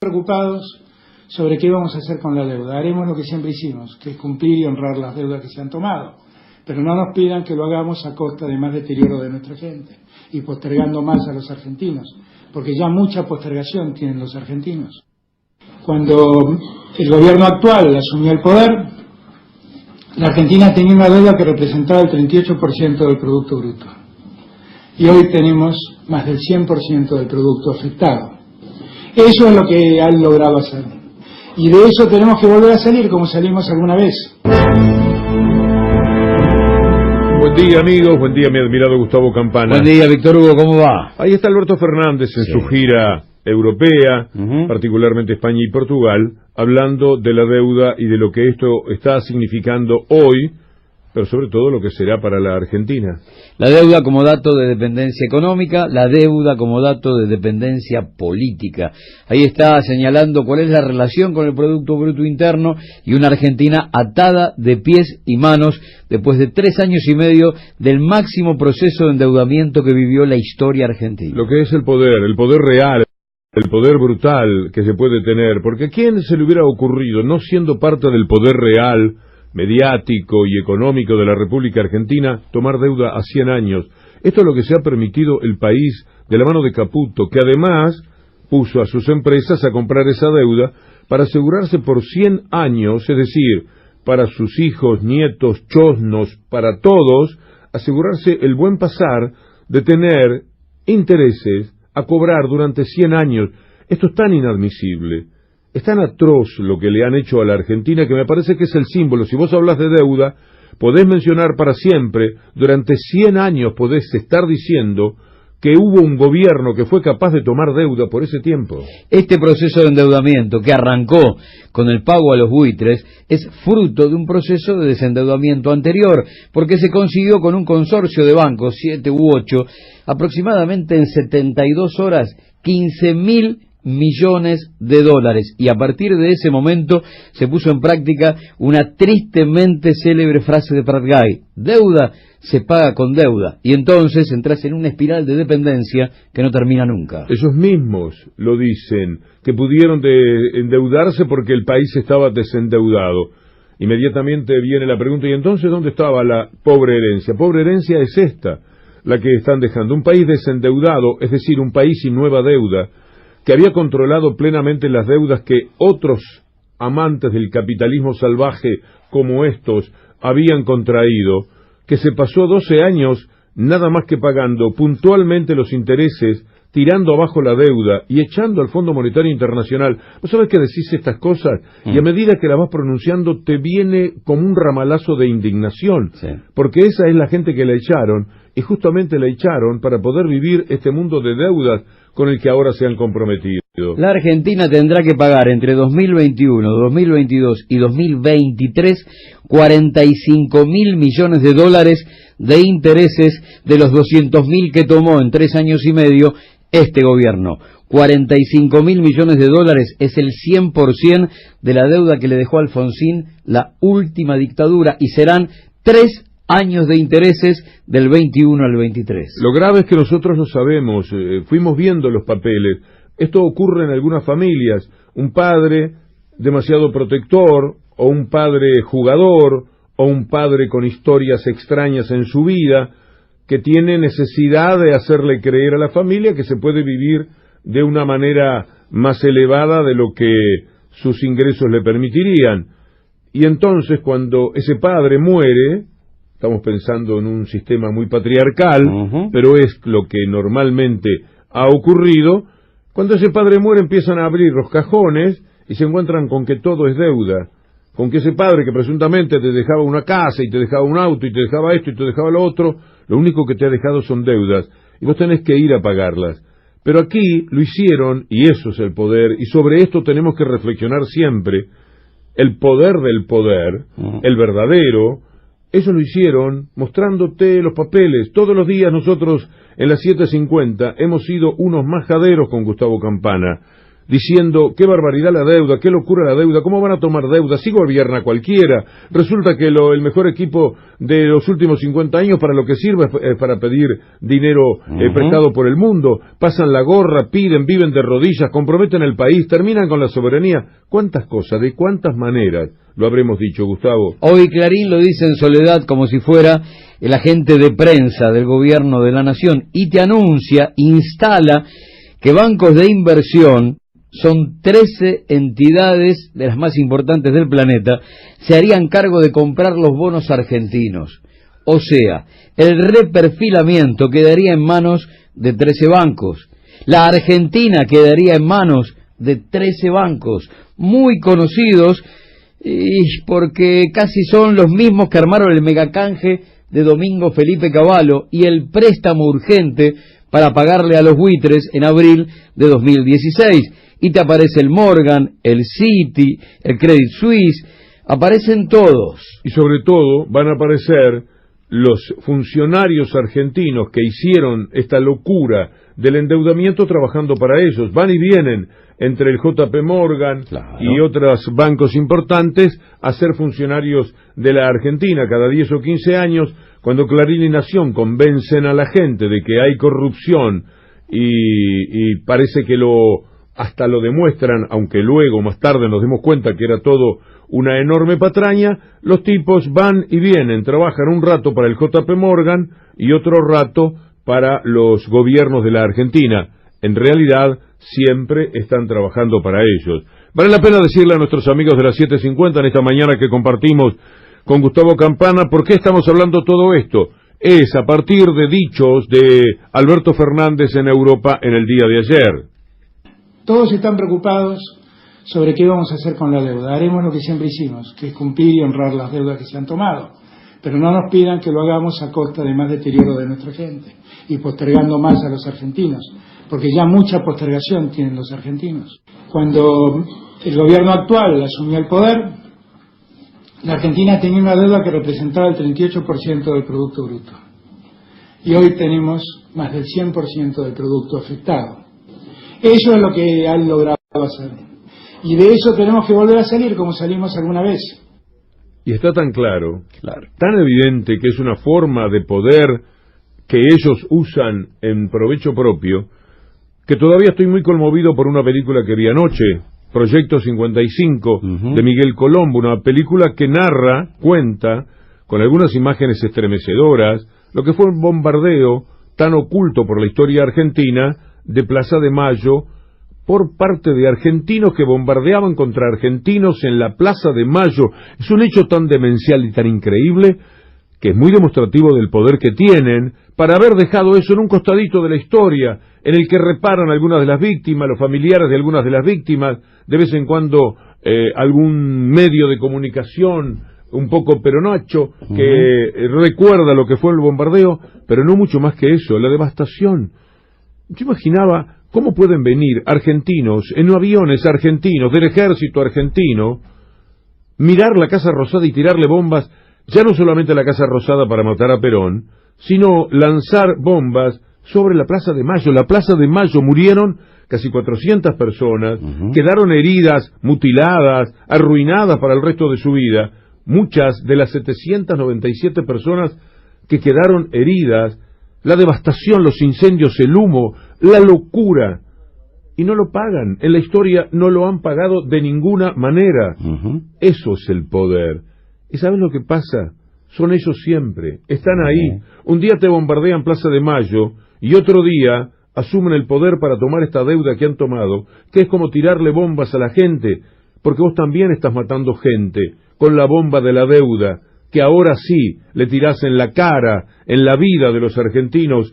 preocupados sobre qué vamos a hacer con la deuda. Haremos lo que siempre hicimos, que es cumplir y honrar las deudas que se han tomado. Pero no nos pidan que lo hagamos a costa de más deterioro de nuestra gente y postergando más a los argentinos, porque ya mucha postergación tienen los argentinos. Cuando el gobierno actual asumió el poder, la Argentina tenía una deuda que representaba el 38% del Producto Bruto. Y hoy tenemos más del 100% del producto afectado. Eso es lo que han logrado hacer. Y de eso tenemos que volver a salir como salimos alguna vez. Buen día, amigos. Buen día, mi admirado Gustavo Campana. Buen día, Víctor Hugo. ¿Cómo va? Ahí está Alberto Fernández en su gira europea, particularmente España y Portugal, hablando de la deuda y de lo que esto está significando hoy, pero sobre todo lo que será para la Argentina. La deuda como dato de dependencia económica, la deuda como dato de dependencia política. Ahí está señalando cuál es la relación con el Producto Bruto Interno y una Argentina atada de pies y manos después de 3 años y medio del máximo proceso de endeudamiento que vivió la historia argentina. Lo que es el poder real, el poder brutal que se puede tener, porque ¿a quién se le hubiera ocurrido, no siendo parte del poder real, mediático y económico de la República Argentina, tomar deuda a 100 años? Esto es lo que se ha permitido el país de la mano de Caputo, que además puso a sus empresas a comprar esa deuda para asegurarse por 100 años, es decir, para sus hijos, nietos, chosnos, para todos, asegurarse el buen pasar de tener intereses a cobrar durante 100 años. Esto es tan inadmisible. Es tan atroz lo que le han hecho a la Argentina que me parece que es el símbolo. Si vos hablas de deuda, podés mencionar para siempre, durante 100 años podés estar diciendo que hubo un gobierno que fue capaz de tomar deuda por ese tiempo. Este proceso de endeudamiento que arrancó con el pago a los buitres es fruto de un proceso de desendeudamiento anterior, porque se consiguió con un consorcio de bancos, 7 u 8, aproximadamente en 72 horas, 15.000 millones de dólares, y a partir de ese momento se puso en práctica una tristemente célebre frase de Prat Gai: deuda se paga con deuda, y entonces entras en una espiral de dependencia que no termina nunca. Ellos mismos lo dicen, que pudieron endeudarse porque el país estaba desendeudado. Inmediatamente viene la pregunta, ¿y entonces dónde estaba la pobre herencia? Pobre herencia es esta, la que están dejando, un país desendeudado, es decir, un país sin nueva deuda, que había controlado plenamente las deudas que otros amantes del capitalismo salvaje como estos habían contraído, que se pasó 12 años nada más que pagando puntualmente los intereses, tirando abajo la deuda y echando al Fondo Monetario Internacional. ¿Vos sabés que decís estas cosas? Y a medida que las vas pronunciando te viene como un ramalazo de indignación, porque esa es la gente que la echaron, y justamente la echaron para poder vivir este mundo de deudas con el que ahora se han comprometido. La Argentina tendrá que pagar entre 2021, 2022 y 2023 $45.000 millones de intereses de los 200.000 que tomó en 3 años y medio este gobierno. $45.000 millones es el 100% de la deuda que le dejó Alfonsín la última dictadura, y serán 3 años de intereses del 21 al 23. Lo grave es que nosotros lo sabemos, fuimos viendo los papeles. Esto ocurre en algunas familias. Un padre demasiado protector, o un padre jugador, o un padre con historias extrañas en su vida, que tiene necesidad de hacerle creer a la familia que se puede vivir de una manera más elevada de lo que sus ingresos le permitirían. Y entonces, cuando ese padre muere, estamos pensando en un sistema muy patriarcal, pero es lo que normalmente ha ocurrido. Cuando ese padre muere, empiezan a abrir los cajones y se encuentran con que todo es deuda, con que ese padre que presuntamente te dejaba una casa y te dejaba un auto y te dejaba esto y te dejaba lo otro, lo único que te ha dejado son deudas y vos tenés que ir a pagarlas. Pero aquí lo hicieron, y eso es el poder, y sobre esto tenemos que reflexionar siempre. El poder del poder, el verdadero, eso lo hicieron mostrándote los papeles. Todos los días nosotros en las 7:50 hemos sido unos majaderos con Gustavo Campana. diciendo qué barbaridad la deuda, qué locura la deuda, cómo van a tomar deuda, si gobierna cualquiera, resulta que el mejor equipo de los últimos 50 años para lo que sirve es para pedir dinero prestado por el mundo, pasan la gorra, piden, viven de rodillas, comprometen el país, terminan con la soberanía. ¿Cuántas cosas, de cuántas maneras lo habremos dicho, Gustavo? Hoy Clarín lo dice en soledad como si fuera el agente de prensa del gobierno de la nación y te anuncia, instala que bancos de inversión, son 13 entidades de las más importantes del planeta, se harían cargo de comprar los bonos argentinos. O sea, el reperfilamiento quedaría en manos de 13 bancos. La Argentina quedaría en manos de 13 bancos, muy conocidos, porque casi son los mismos que armaron el megacanje de Domingo Felipe Cavallo y el préstamo urgente para pagarle a los buitres en abril de 2016. Y te aparece el Morgan, el Citi, el Credit Suisse, aparecen todos. Y sobre todo van a aparecer los funcionarios argentinos que hicieron esta locura del endeudamiento trabajando para ellos. Van y vienen entre el JP Morgan y otros bancos importantes a ser funcionarios de la Argentina. Cada 10 o 15 años, cuando Clarín y Nación convencen a la gente de que hay corrupción y parece que hasta lo demuestran, aunque luego más tarde nos demos cuenta que era todo una enorme patraña, los tipos van y vienen, trabajan un rato para el JP Morgan y otro rato para los gobiernos de la Argentina. En realidad, siempre están trabajando para ellos. Vale la pena decirle a nuestros amigos de las 7:50 en esta mañana que compartimos con Gustavo Campana, ¿por qué estamos hablando todo esto? Es a partir de dichos de Alberto Fernández en Europa en el día de ayer. Todos están preocupados sobre qué vamos a hacer con la deuda. Haremos lo que siempre hicimos, que es cumplir y honrar las deudas que se han tomado. Pero no nos pidan que lo hagamos a costa de más deterioro de nuestra gente y postergando más a los argentinos, porque ya mucha postergación tienen los argentinos. Cuando el gobierno actual asumió el poder, la Argentina tenía una deuda que representaba el 38% del Producto Bruto. Y hoy tenemos más del 100% del producto afectado. Eso es lo que han logrado hacer. Y de eso tenemos que volver a salir como salimos alguna vez. Y está tan claro, tan evidente que es una forma de poder que ellos usan en provecho propio, que todavía estoy muy conmovido por una película que vi anoche, Proyecto 55, de Miguel Colombo, una película que narra, cuenta, con algunas imágenes estremecedoras, lo que fue un bombardeo tan oculto por la historia argentina de Plaza de Mayo por parte de argentinos que bombardeaban contra argentinos en la Plaza de Mayo. Es un hecho tan demencial y tan increíble que es muy demostrativo del poder que tienen para haber dejado eso en un costadito de la historia, en el que reparan algunas de las víctimas, los familiares de algunas de las víctimas, de vez en cuando algún medio de comunicación un poco peronacho que recuerda lo que fue el bombardeo, pero no mucho más que eso, la devastación. Yo imaginaba cómo pueden venir argentinos, en aviones argentinos, del ejército argentino, mirar la Casa Rosada y tirarle bombas, ya no solamente a la Casa Rosada para matar a Perón, sino lanzar bombas sobre la Plaza de Mayo. La Plaza de Mayo murieron casi 400 personas, quedaron heridas, mutiladas, arruinadas para el resto de su vida. Muchas de las 797 personas que quedaron heridas, la devastación, los incendios, el humo, la locura, y no lo pagan. En la historia no lo han pagado de ninguna manera. Eso es el poder. ¿Y sabes lo que pasa? Son ellos siempre, están ahí. Un día te bombardean Plaza de Mayo y otro día asumen el poder para tomar esta deuda que han tomado, que es como tirarle bombas a la gente, porque vos también estás matando gente con la bomba de la deuda, que ahora sí le tirás en la cara, en la vida de los argentinos,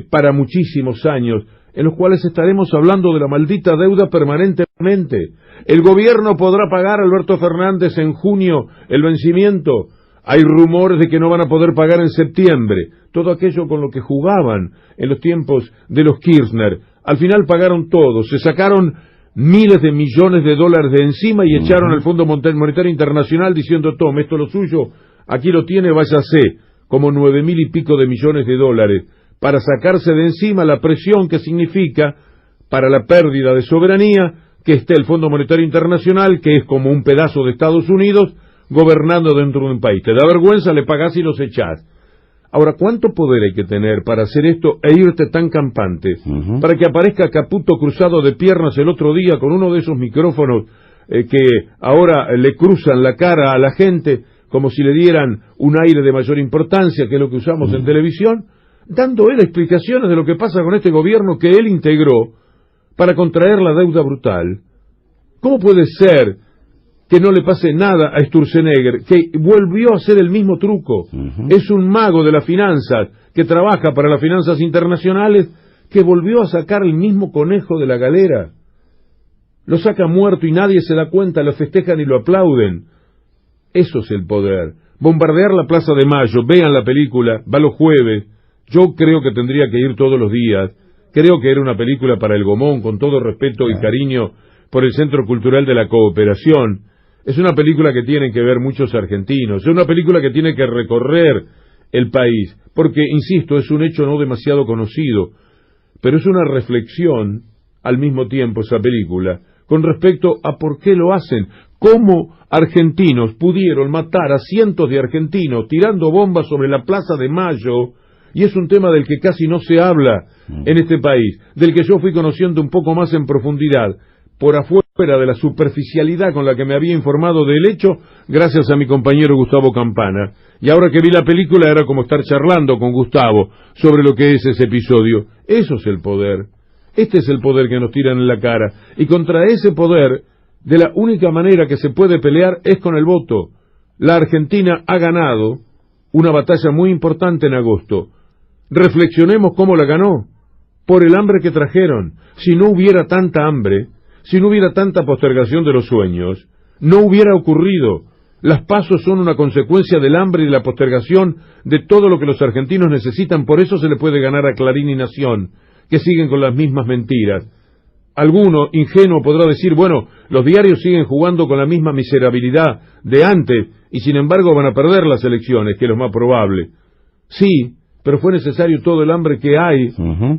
para muchísimos años, en los cuales estaremos hablando de la maldita deuda permanentemente. El gobierno podrá pagar a Alberto Fernández en junio el vencimiento. Hay rumores de que no van a poder pagar en septiembre. Todo aquello con lo que jugaban en los tiempos de los Kirchner. Al final pagaron todo, se sacaron miles de millones de dólares de encima y echaron al Fondo Monetario Internacional diciendo, tome, esto es lo suyo, aquí lo tiene, váyase, como 9.000 y pico de millones de dólares, para sacarse de encima la presión que significa para la pérdida de soberanía, que esté el Fondo Monetario Internacional, que es como un pedazo de Estados Unidos, gobernando dentro de un país. Te da vergüenza, le pagás y los echás. Ahora, ¿cuánto poder hay que tener para hacer esto e irte tan campante? Para que aparezca Caputo cruzado de piernas el otro día con uno de esos micrófonos que ahora le cruzan la cara a la gente como si le dieran un aire de mayor importancia, que es lo que usamos en televisión, dando él explicaciones de lo que pasa con este gobierno que él integró para contraer la deuda brutal. ¿Cómo puede ser que no le pase nada a Sturzenegger, que volvió a hacer el mismo truco? Es un mago de las finanzas, que trabaja para las finanzas internacionales, que volvió a sacar el mismo conejo de la galera. Lo saca muerto y nadie se da cuenta, lo festejan y lo aplauden. Eso es el poder. Bombardear la Plaza de Mayo, vean la película, va los jueves. Yo creo que tendría que ir todos los días. Creo que era una película para el Gomón, con todo respeto y cariño por el Centro Cultural de la Cooperación. Es una película que tienen que ver muchos argentinos, es una película que tiene que recorrer el país, porque, insisto, es un hecho no demasiado conocido, pero es una reflexión al mismo tiempo esa película, con respecto a por qué lo hacen, cómo argentinos pudieron matar a cientos de argentinos tirando bombas sobre la Plaza de Mayo, y es un tema del que casi no se habla en este país, del que yo fui conociendo un poco más en profundidad, por afuera de la superficialidad con la que me había informado del hecho, gracias a mi compañero Gustavo Campana. Y ahora que vi la película era como estar charlando con Gustavo sobre lo que es ese episodio. Eso es el poder. Este es el poder que nos tiran en la cara. Y contra ese poder, de la única manera que se puede pelear es con el voto. La Argentina ha ganado una batalla muy importante en agosto. Reflexionemos cómo la ganó. Por el hambre que trajeron. Si no hubiera tanta hambre, si no hubiera tanta postergación de los sueños, no hubiera ocurrido. Las PASO son una consecuencia del hambre y de la postergación de todo lo que los argentinos necesitan. Por eso se le puede ganar a Clarín y Nación, que siguen con las mismas mentiras. Alguno ingenuo podrá decir, bueno, los diarios siguen jugando con la misma miserabilidad de antes y sin embargo van a perder las elecciones, que es lo más probable. Sí, pero fue necesario todo el hambre que hay,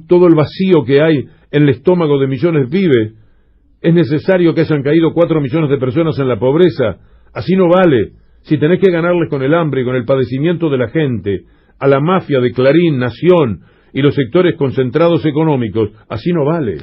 todo el vacío que hay en el estómago de millones de pibes. Es necesario que hayan caído 4 millones de personas en la pobreza. Así no vale. Si tenés que ganarles con el hambre y con el padecimiento de la gente, a la mafia de Clarín, Nación y los sectores concentrados económicos, así no vale.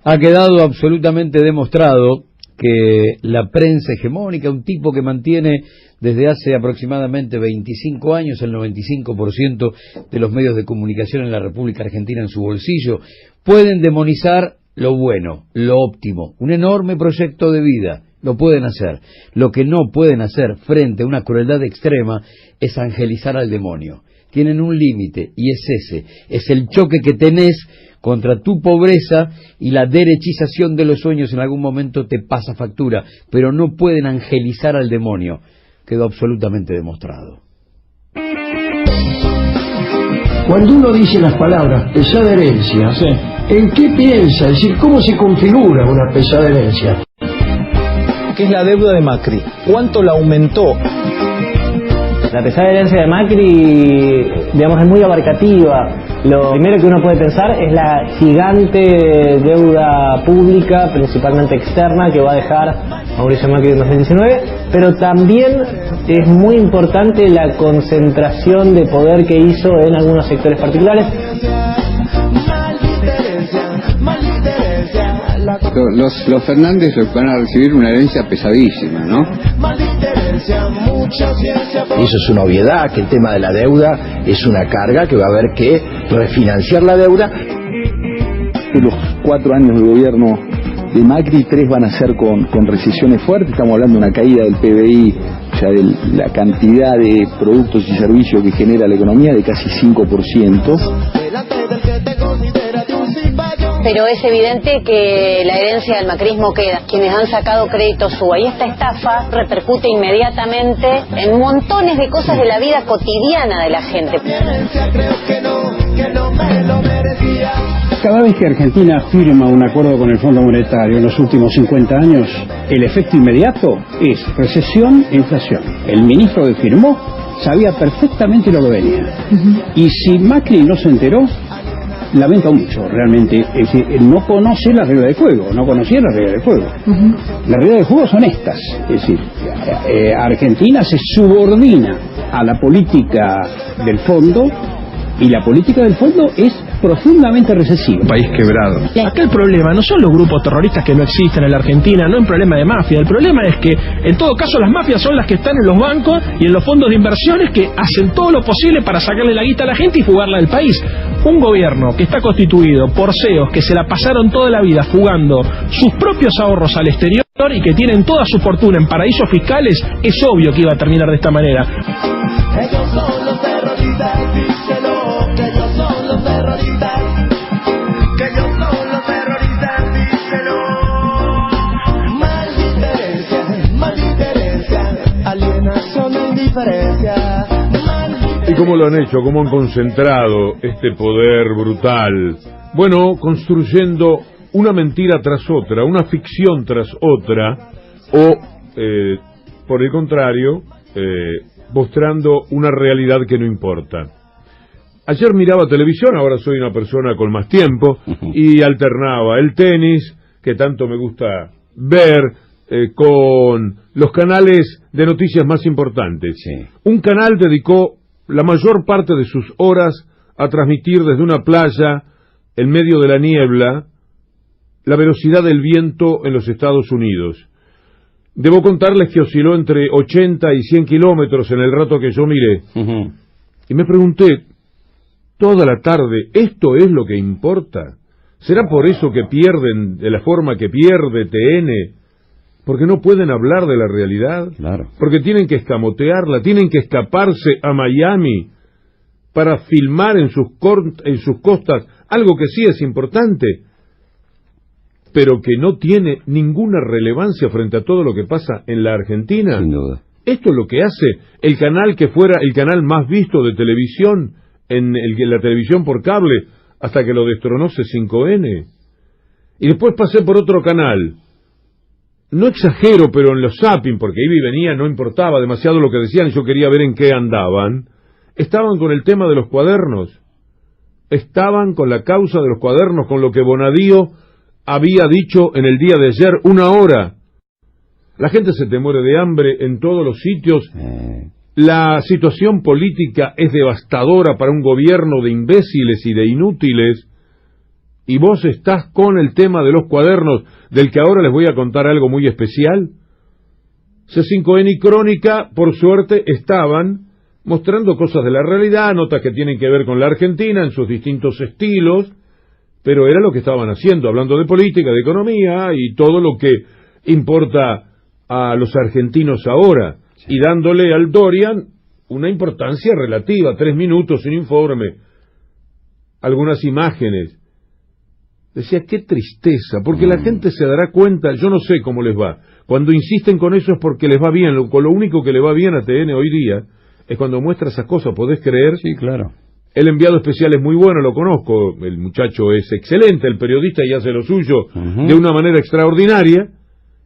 Ha quedado absolutamente demostrado que la prensa hegemónica, un tipo que mantiene desde hace aproximadamente 25 años el 95% de los medios de comunicación en la República Argentina en su bolsillo, pueden demonizar lo bueno, lo óptimo, un enorme proyecto de vida. Lo pueden hacer. Lo que no pueden hacer frente a una crueldad extrema es angelizar al demonio. Tienen un límite y es ese. Es el choque que tenés contra tu pobreza y la derechización de los sueños en algún momento te pasa factura. Pero no pueden angelizar al demonio. Quedó absolutamente demostrado. Cuando uno dice las palabras pesada herencia, sí, ¿en qué piensa? Es decir, ¿cómo se configura una pesada herencia? ¿Qué es la deuda de Macri? ¿Cuánto la aumentó? La pesada herencia de Macri, digamos, es muy abarcativa. Lo primero que uno puede pensar es la gigante deuda pública, principalmente externa, que va a dejar Mauricio Macri en 2019, pero también es muy importante la concentración de poder que hizo en algunos sectores particulares. Los Fernández van a recibir una herencia pesadísima, ¿no? Eso es una obviedad, que el tema de la deuda es una carga que va a haber que refinanciar la deuda. De los 4 años de gobierno de Macri, 3 van a ser con recesiones fuertes. Estamos hablando de una caída del PBI, o sea, de la cantidad de productos y servicios que genera la economía, de casi 5%. Pero es evidente que la herencia del macrismo queda. Quienes han sacado crédito SUA, y esta estafa repercute inmediatamente en montones de cosas de la vida cotidiana de la gente. Cada vez que Argentina firma un acuerdo con el Fondo Monetario en los últimos 50 años, el efecto inmediato es recesión e inflación. El ministro que firmó sabía perfectamente lo que venía. Y si Macri no se enteró, lamento mucho, realmente, es decir, no conoce la regla de juego, no conocía la regla de juego. Las reglas de juego son estas, es decir, Argentina se subordina a la política del fondo, y la política del fondo es profundamente recesiva. Un país quebrado. Acá el problema no son los grupos terroristas que no existen en la Argentina, no es un problema de mafia. El problema es que, en todo caso, las mafias son las que están en los bancos y en los fondos de inversiones que hacen todo lo posible para sacarle la guita a la gente y fugarla del país. Un gobierno que está constituido por CEOs que se la pasaron toda la vida fugando sus propios ahorros al exterior y que tienen toda su fortuna en paraísos fiscales, es obvio que iba a terminar de esta manera. Ellos son los terroristas, díselo, que ellos son los terroristas, que ellos son los terroristas, díselo. Maldicencia, alienación e indiferencia. ¿Y cómo lo han hecho? ¿Cómo han concentrado este poder brutal? Bueno, construyendo una mentira tras otra, una ficción tras otra, o, por el contrario, mostrando una realidad que no importa. Ayer miraba televisión, ahora soy una persona con más tiempo, y alternaba el tenis, que tanto me gusta ver, con los canales de noticias más importantes. Sí. Un canal dedicó la mayor parte de sus horas a transmitir desde una playa, en medio de la niebla, la velocidad del viento en los Estados Unidos. Debo contarles que osciló entre 80 y 100 kilómetros en el rato que yo miré. Y me pregunté, toda la tarde, ¿esto es lo que importa? ¿Será por eso que pierden de la forma que pierde TN? ¿Porque no pueden hablar de la realidad? Claro. ¿Porque tienen que escamotearla? ¿Tienen que escaparse a Miami para filmar en sus costas algo que sí es importante, pero que no tiene ninguna relevancia frente a todo lo que pasa en la Argentina? Sin duda. Esto es lo que hace el canal que fuera el canal más visto de televisión en la televisión por cable, hasta que lo destronó C5N. Y después pasé por otro canal. No exagero, pero en los zapping, porque iba y venía, no importaba demasiado lo que decían, yo quería ver en qué andaban. Estaban con el tema de los cuadernos. Estaban con la causa de los cuadernos, con lo que Bonadío había dicho en el día de ayer, 1 hora. La gente se te muere de hambre en todos los sitios. La situación política es devastadora para un gobierno de imbéciles y de inútiles. Y vos estás con el tema de los cuadernos, del que ahora les voy a contar algo muy especial. C5N y Crónica, por suerte, estaban mostrando cosas de la realidad, notas que tienen que ver con la Argentina en sus distintos estilos, pero era lo que estaban haciendo, hablando de política, de economía y todo lo que importa a los argentinos ahora, y dándole al Dorian una importancia relativa, 3 minutos, un informe, algunas imágenes. Decía, qué tristeza, porque la gente se dará cuenta, yo no sé cómo les va, cuando insisten con eso es porque les va bien, lo único que le va bien a TN hoy día es cuando muestra esas cosas, ¿podés creer? Sí, claro. El enviado especial es muy bueno, lo conozco, el muchacho es excelente, el periodista y hace lo suyo de una manera extraordinaria.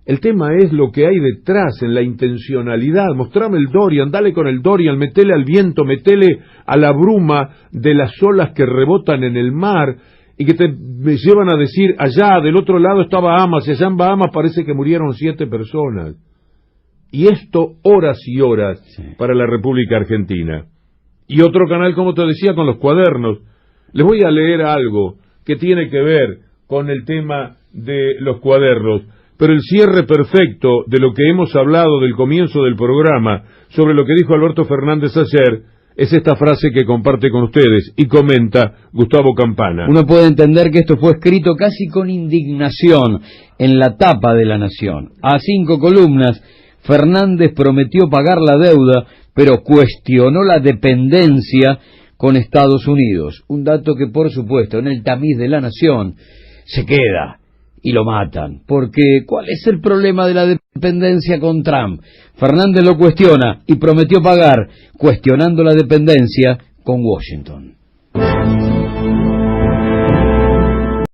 El tema es lo que hay detrás, en la intencionalidad. Mostrame el Dorian, dale con el Dorian, metele al viento, metele a la bruma de las olas que rebotan en el mar y que me llevan a decir, allá del otro lado está Bahamas, y allá en Bahamas parece que murieron 7 personas. Y esto horas y horas para la República Argentina. Y otro canal, como te decía, con los cuadernos. Les voy a leer algo que tiene que ver con el tema de los cuadernos. Pero el cierre perfecto de lo que hemos hablado del comienzo del programa, sobre lo que dijo Alberto Fernández ayer, es esta frase que comparte con ustedes y comenta Gustavo Campana. Uno puede entender que esto fue escrito casi con indignación en la tapa de La Nación. A 5 columnas, Fernández prometió pagar la deuda, pero cuestionó la dependencia con Estados Unidos. Un dato que, por supuesto, en el tamiz de La Nación se queda y lo matan. Porque, ¿cuál es el problema de la dependencia con Trump? Fernández lo cuestiona y prometió pagar, cuestionando la dependencia con Washington.